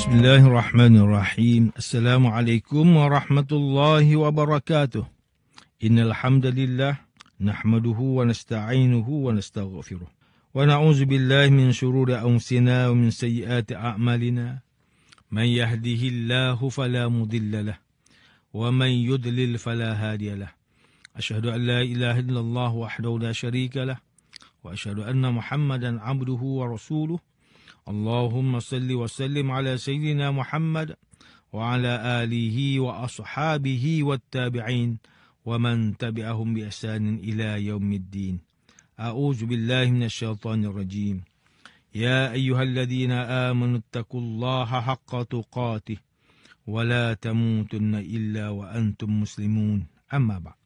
Bismillahirrahmanirrahim. Assalamualaikum warahmatullahi wabarakatuh. Innal hamdalillah nahmaduhu wa nasta'inuhu wa nastaghfiruh. Wa na'udzu billahi min shururi anfusina wa min sayyiati a'malina. Man yahdihillahu fala mudilla lahu wa man yudlil fala hadiya lahu. Asyhadu an la ilaha illallah wahdahu la syarika lahu wa asyhadu anna Muhammadan 'abduhu wa rasuluh. Allahumma salli wa sallim ala Sayyidina Muhammad wa ala alihi wa ashabihi wa tabi'in wa man tabi'ahum bi ihsanin ila yaumiddin. A'udzu billahi minasyaitonir rajim. Ya ayyuhalladzina amanu taqullaha haqqa tuqatih wa la tamutunna illa wa antum muslimun. Amma ba'd.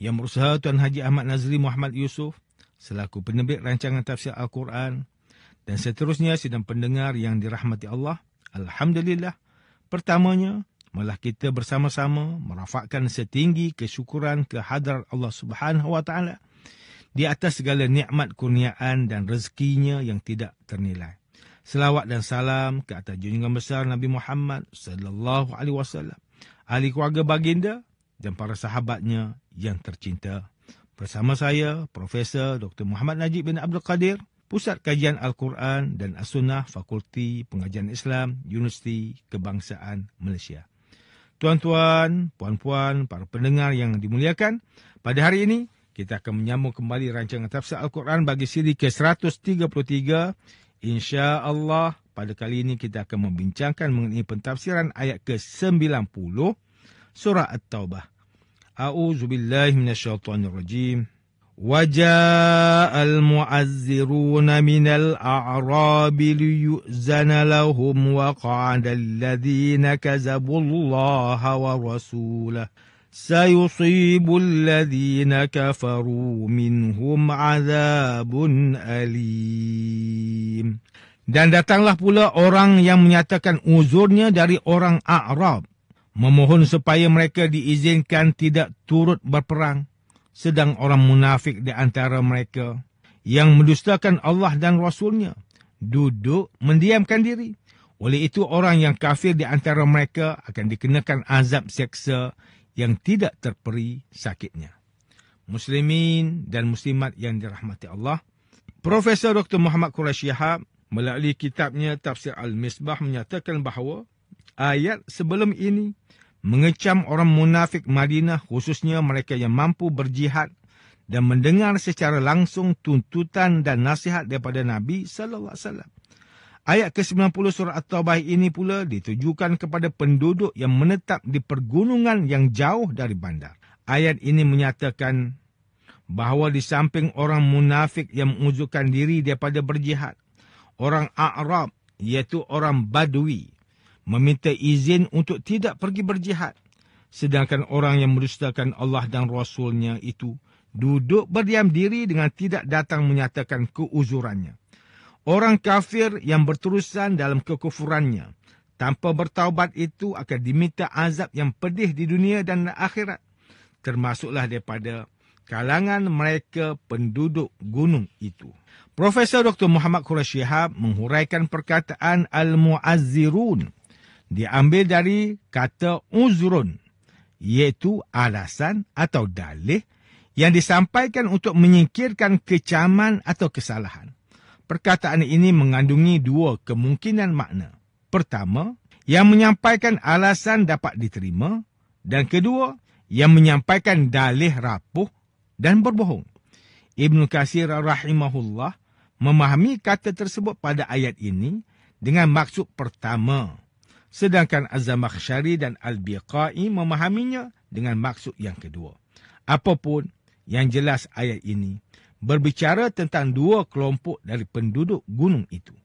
Yang berusaha Tuan Haji Ahmad Nazri Muhammad Yusuf selaku penerbit rancangan tafsir Al-Quran dan seterusnya sidang pendengar yang dirahmati Allah. Alhamdulillah. Pertamanya, malah kita bersama-sama merafakkan setinggi kesyukuran ke hadrat Allah Subhanahu Wa Taala di atas segala nikmat kurniaan dan rezekinya yang tidak ternilai. Selawat dan salam ke atas junjungan besar Nabi Muhammad sallallahu alaihi wasallam, ahli keluarga baginda dan para sahabatnya yang tercinta. Bersama saya, Profesor Dr. Muhammad Najib bin Abdul Qadir, Pusat Kajian Al-Quran dan As-Sunnah, Fakulti Pengajian Islam, Universiti Kebangsaan Malaysia. Tuan-tuan, puan-puan, para pendengar yang dimuliakan, pada hari ini kita akan menyambung kembali rancangan tafsir Al-Quran bagi siri ke-133. InsyaAllah, pada kali ini kita akan membincangkan mengenai pentafsiran ayat ke-90 surah At-Taubah. A'udzubillahi minasyaitonirrajim. وَجَاءَ الْمُعَذِّرُونَ مِنَ الْأَعْرَابِ لِيُؤْذَنَ لَهُمْ وَقَعَدَ الَّذِينَ كَذَبُوا اللَّهَ وَرَسُولَهُ سَيُصِيبُ الَّذِينَ كَفَرُوا مِنْهُمْ عَذَابٌ أَلِيمٌ. Dan datanglah pula orang yang menyatakan uzurnya dari orang A'rab, memohon supaya mereka diizinkan tidak turut berperang. Sedang orang munafik di antara mereka yang mendustakan Allah dan Rasulnya duduk mendiamkan diri. Oleh itu orang yang kafir di antara mereka akan dikenakan azab seksa yang tidak terperi sakitnya. Muslimin dan muslimat yang dirahmati Allah, Profesor Dr. Muhammad Quraish Shihab melalui kitabnya Tafsir Al-Misbah menyatakan bahawa ayat sebelum ini mengecam orang munafik Madinah, khususnya mereka yang mampu berjihad dan mendengar secara langsung tuntutan dan nasihat daripada Nabi sallallahu alaihi wasallam. Ayat ke-90 surah At-Taubah ini pula ditujukan kepada penduduk yang menetap di pergunungan yang jauh dari bandar. Ayat ini menyatakan bahawa di samping orang munafik yang menguzurkan diri daripada berjihad, orang A'rab iaitu orang Badui meminta izin untuk tidak pergi berjihad. Sedangkan orang yang mendustakan Allah dan Rasulnya itu duduk berdiam diri dengan tidak datang menyatakan keuzurannya. Orang kafir yang berterusan dalam kekufurannya tanpa bertaubat itu akan diminta azab yang pedih di dunia dan akhirat. Termasuklah daripada kalangan mereka penduduk gunung itu. Profesor Dr. Muhammad Quraish Shihab menghuraikan perkataan Al-Mu'azzirun diambil dari kata uzrun, iaitu alasan atau dalih yang disampaikan untuk menyingkirkan kecaman atau kesalahan. Perkataan ini mengandungi dua kemungkinan makna. Pertama, yang menyampaikan alasan dapat diterima, dan kedua, yang menyampaikan dalih rapuh dan berbohong. Ibn Katsir rahimahullah memahami kata tersebut pada ayat ini dengan maksud pertama, sedangkan Az-Zamakhsyari dan Al-Biqai memahaminya dengan maksud yang kedua. Apapun yang jelas ayat ini berbicara tentang dua kelompok dari penduduk gunung itu.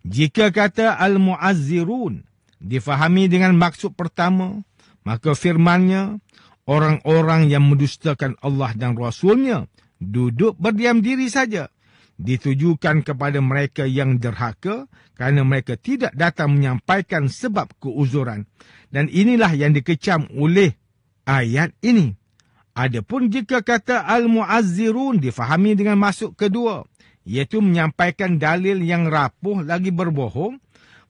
Jika kata Al-Mu'azzirun difahami dengan maksud pertama, maka firmannya, orang-orang yang mendustakan Allah dan Rasulnya duduk berdiam diri saja, ditujukan kepada mereka yang derhaka kerana mereka tidak datang menyampaikan sebab keuzuran. Dan inilah yang dikecam oleh ayat ini. Adapun jika kata Al-Mu'azzirun difahami dengan maksud kedua, iaitu menyampaikan dalil yang rapuh lagi berbohong,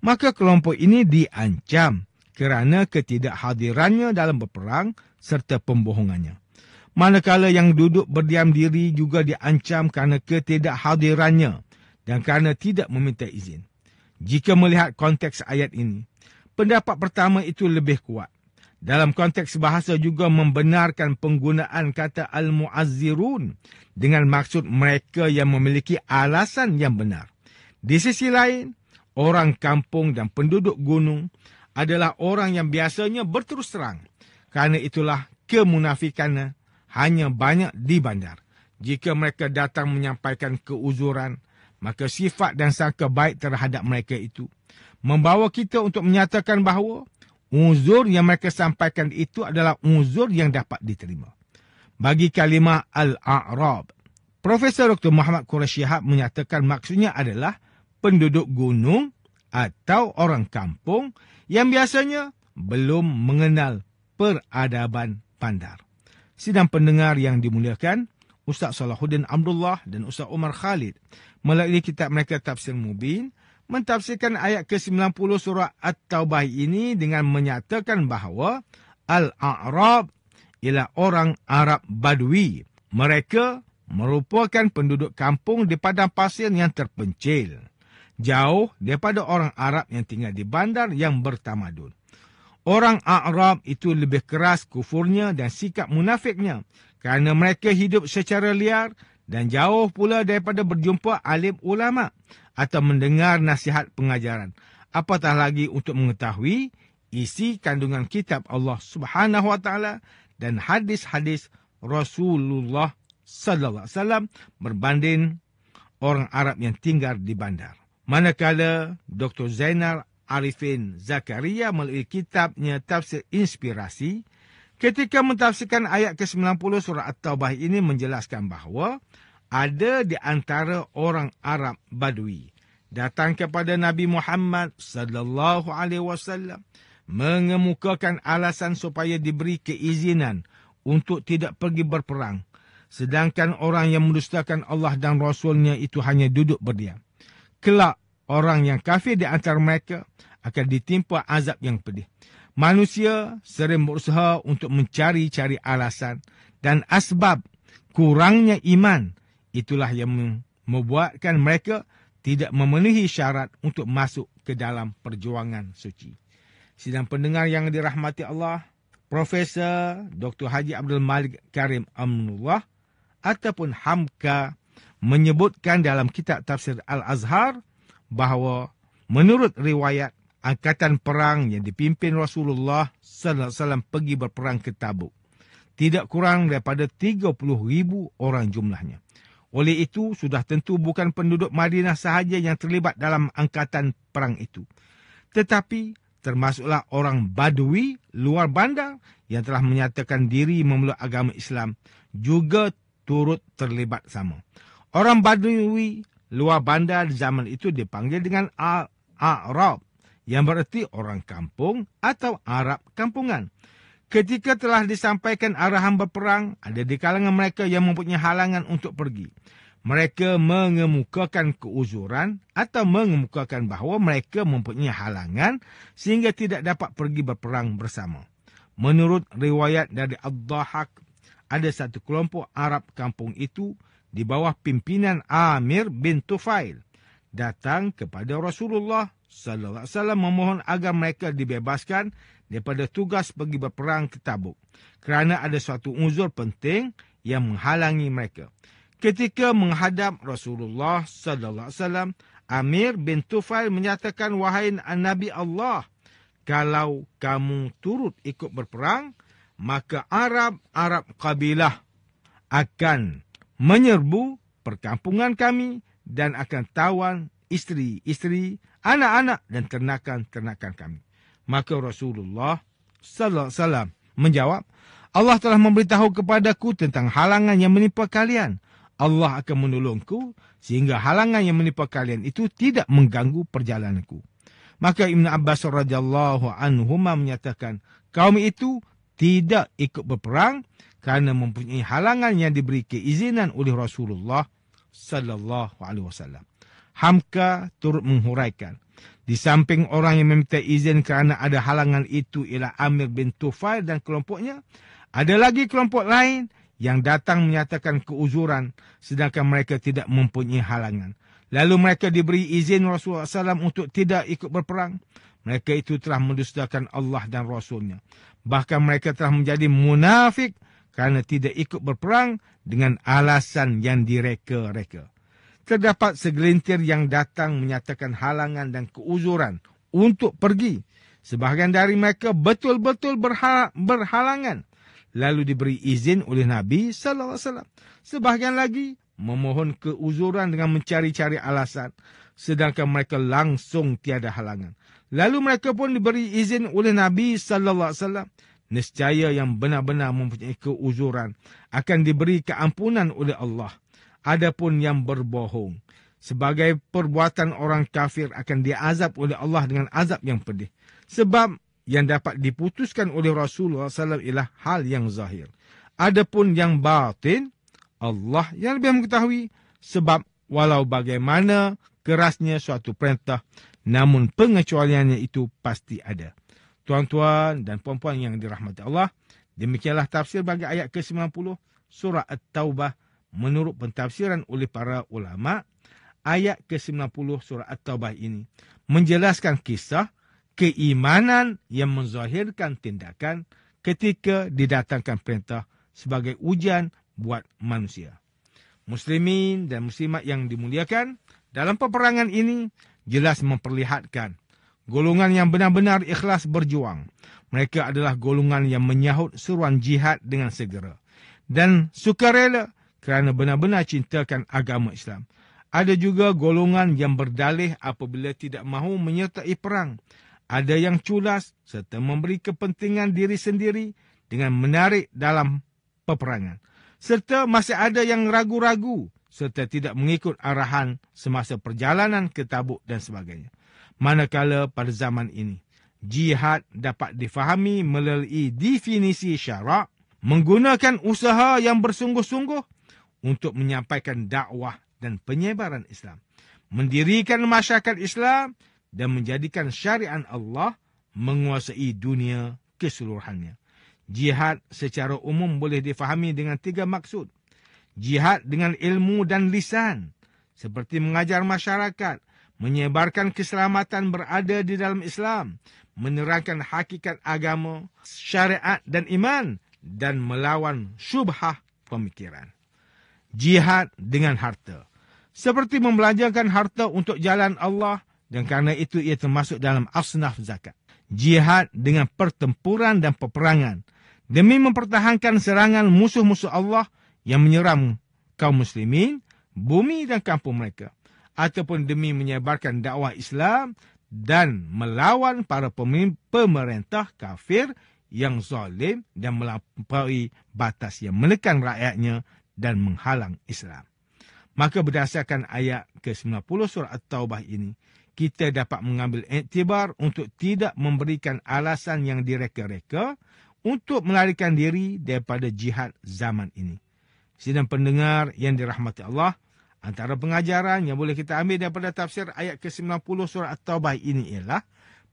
maka kelompok ini diancam kerana ketidakhadirannya dalam berperang serta pembohongannya. Manakala yang duduk berdiam diri juga diancam kerana ketidakhadirannya dan kerana tidak meminta izin. Jika melihat konteks ayat ini, pendapat pertama itu lebih kuat. Dalam konteks bahasa juga membenarkan penggunaan kata al-mu'azzirun dengan maksud mereka yang memiliki alasan yang benar. Di sisi lain, orang kampung dan penduduk gunung adalah orang yang biasanya berterus terang. Kerana itulah kemunafikannya hanya banyak di bandar. Jika mereka datang menyampaikan keuzuran, maka sifat dan sangka baik terhadap mereka itu membawa kita untuk menyatakan bahawa uzur yang mereka sampaikan itu adalah uzur yang dapat diterima. Bagi kalimah Al-A'rab, Profesor Dr. Muhammad Quraish Shihab menyatakan maksudnya adalah penduduk gunung atau orang kampung yang biasanya belum mengenal peradaban bandar. Sidang pendengar yang dimuliakan, Ustaz Salahuddin Abdullah dan Ustaz Umar Khalid melalui kitab mereka Tafsir Mubin mentafsirkan ayat ke-90 surah At-Taubah ini dengan menyatakan bahawa Al-A'rab ialah orang Arab Badui. Mereka merupakan penduduk kampung di padang pasir yang terpencil, jauh daripada orang Arab yang tinggal di bandar yang bertamadun. Orang A'rab itu lebih keras kufurnya dan sikap munafiknya kerana mereka hidup secara liar dan jauh pula daripada berjumpa alim ulama atau mendengar nasihat pengajaran. Apatah lagi untuk mengetahui isi kandungan kitab Allah Subhanahu Wa Taala dan hadis-hadis Rasulullah Sallallahu Alaihi Wasallam berbanding orang Arab yang tinggal di bandar. Manakala Dr. Zainal Arifin Zakaria melalui kitabnya Tafsir Inspirasi, ketika mentafsirkan ayat ke-90 surah At-Taubah ini menjelaskan bahawa ada di antara orang Arab Badui datang kepada Nabi Muhammad sallallahu alaihi wasallam mengemukakan alasan supaya diberi keizinan untuk tidak pergi berperang, sedangkan orang yang mendustakan Allah dan Rasulnya itu hanya duduk berdiam. Kelak orang yang kafir di antara mereka akan ditimpa azab yang pedih. Manusia sering berusaha untuk mencari-cari alasan dan asbab kurangnya iman. Itulah yang membuatkan mereka tidak memenuhi syarat untuk masuk ke dalam perjuangan suci. Sidang pendengar yang dirahmati Allah, Profesor Dr. Haji Abdul Malik Karim Amnullah ataupun Hamka menyebutkan dalam kitab Tafsir Al-Azhar bahawa menurut riwayat, angkatan perang yang dipimpin Rasulullah sallallahu alaihi wasallam pergi berperang ke Tabuk tidak kurang daripada 30,000 orang jumlahnya. Oleh itu, sudah tentu bukan penduduk Madinah sahaja yang terlibat dalam angkatan perang itu, tetapi termasuklah orang Badui luar bandar yang telah menyatakan diri memeluk agama Islam juga turut terlibat sama. Orang Badui luar bandar di zaman itu dipanggil dengan Al-A'rab, yang bererti orang kampung atau Arab kampungan. Ketika telah disampaikan arahan berperang, ada di kalangan mereka yang mempunyai halangan untuk pergi. Mereka mengemukakan keuzuran atau mengemukakan bahawa mereka mempunyai halangan sehingga tidak dapat pergi berperang bersama. Menurut riwayat dari Ad-Dhahak, ada satu kelompok Arab kampung itu di bawah pimpinan Amir bin Tufail datang kepada Rasulullah sallallahu alaihi wasallam memohon agar mereka dibebaskan daripada tugas pergi berperang ke Tabuk kerana ada suatu uzur penting yang menghalangi mereka. Ketika menghadap Rasulullah sallallahu alaihi wasallam, Amir bin Tufail menyatakan, "Wahai Nabi Allah, kalau kamu turut ikut berperang, maka Arab kabilah akan menyerbu perkampungan kami dan akan tawan isteri-isteri, anak-anak dan ternakan-ternakan kami." Maka Rasulullah sallallahu alaihi wasallam menjawab, "Allah telah memberitahu kepadaku tentang halangan yang menimpa kalian. Allah akan menolongku sehingga halangan yang menimpa kalian itu tidak mengganggu perjalananku." Maka Ibn Abbas radhiyallahu anhuma menyatakan, kaum itu tidak ikut berperang kerana mempunyai halangan yang diberi keizinan oleh Rasulullah sallallahu alaihi wasallam. Hamka turut menghuraikan, Di samping orang yang meminta izin kerana ada halangan itu ialah Amir bin Tufail dan kelompoknya, ada lagi kelompok lain yang datang menyatakan keuzuran sedangkan mereka tidak mempunyai halangan. Lalu mereka diberi izin Rasulullah SAW untuk tidak ikut berperang. Mereka itu telah mendustakan Allah dan Rasulnya. Bahkan mereka telah menjadi munafik kerana tidak ikut berperang dengan alasan yang direka-reka. Terdapat segelintir yang datang menyatakan halangan dan keuzuran untuk pergi. Sebahagian dari mereka betul-betul berhalangan, lalu diberi izin oleh Nabi SAW. Sebahagian lagi memohon keuzuran dengan mencari-cari alasan, sedangkan mereka langsung tiada halangan. Lalu mereka pun diberi izin oleh Nabi SAW. Nescaya yang benar-benar mempunyai keuzuran akan diberi keampunan oleh Allah. Adapun yang berbohong sebagai perbuatan orang kafir akan diazab oleh Allah dengan azab yang pedih. Sebab yang dapat diputuskan oleh Rasulullah SAW ialah hal yang zahir. Adapun yang batin, Allah yang lebih mengetahui. Sebab walau bagaimana kerasnya suatu perintah, namun pengecualiannya itu pasti ada. Tuan-tuan dan puan-puan yang dirahmati Allah, demikianlah tafsir bagi ayat ke-90 surah At-Taubah menurut pentafsiran oleh para ulama. Ayat ke-90 surah At-Taubah ini menjelaskan kisah keimanan yang menzahirkan tindakan ketika didatangkan perintah sebagai ujian buat manusia. Muslimin dan muslimat yang dimuliakan, dalam peperangan ini jelas memperlihatkan golongan yang benar-benar ikhlas berjuang. Mereka adalah golongan yang menyahut seruan jihad dengan segera dan sukarela kerana benar-benar cintakan agama Islam. Ada juga golongan yang berdalih apabila tidak mahu menyertai perang. Ada yang culas serta memberi kepentingan diri sendiri dengan menarik dalam peperangan. Serta masih ada yang ragu-ragu serta tidak mengikut arahan semasa perjalanan ke Tabuk dan sebagainya. Manakala pada zaman ini, jihad dapat difahami melalui definisi syarak, menggunakan usaha yang bersungguh-sungguh untuk menyampaikan dakwah dan penyebaran Islam, mendirikan masyarakat Islam dan menjadikan syariat Allah menguasai dunia keseluruhannya. Jihad secara umum boleh difahami dengan 3 maksud. Jihad dengan ilmu dan lisan, seperti mengajar masyarakat, menyebarkan keselamatan berada di dalam Islam, menerangkan hakikat agama, syariat dan iman, dan melawan syubhah pemikiran. Jihad dengan harta, seperti membelanjakan harta untuk jalan Allah, dan kerana itu ia termasuk dalam asnaf zakat. Jihad dengan pertempuran dan peperangan, demi mempertahankan serangan musuh-musuh Allah yang menyeram kaum muslimin, bumi dan kampung mereka, ataupun demi menyebarkan dakwah Islam dan melawan para pemerintah kafir yang zalim dan melampaui batas yang menekan rakyatnya dan menghalang Islam. Maka berdasarkan ayat ke-90 surah At-Taubah ini, kita dapat mengambil iktibar untuk tidak memberikan alasan yang direka-reka untuk melarikan diri daripada jihad zaman ini. Sidang pendengar yang dirahmati Allah, antara pengajaran yang boleh kita ambil daripada tafsir ayat ke-90 surah At-Taubah ini ialah,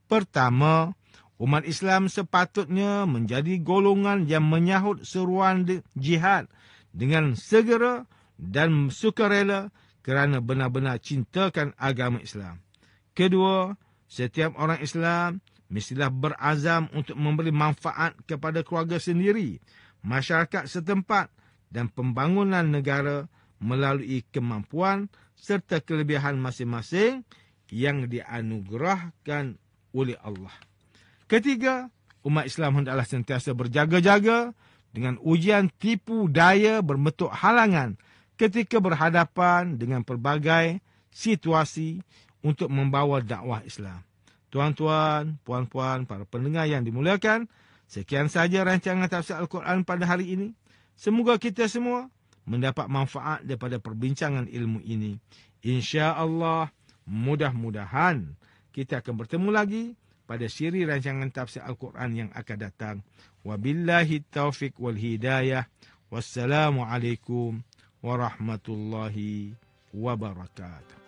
pertama, umat Islam sepatutnya menjadi golongan yang menyahut seruan jihad dengan segera dan sukarela kerana benar-benar cintakan agama Islam. Kedua, setiap orang Islam mestilah berazam untuk memberi manfaat kepada keluarga sendiri, masyarakat setempat dan pembangunan negara melalui kemampuan serta kelebihan masing-masing yang dianugerahkan oleh Allah. Ketiga, umat Islam hendaklah sentiasa berjaga-jaga dengan ujian tipu daya berbentuk halangan ketika berhadapan dengan pelbagai situasi untuk membawa dakwah Islam. Tuan-tuan, puan-puan, para pendengar yang dimuliakan, sekian sahaja rancangan tafsir Al-Quran pada hari ini. Semoga kita semua mendapat manfaat daripada perbincangan ilmu ini. Insya-Allah, mudah-mudahan kita akan bertemu lagi pada siri rancangan tafsir Al-Quran yang akan datang. Wabillahi taufiq wal hidayah. Wassalamualaikum warahmatullahi wabarakatuh.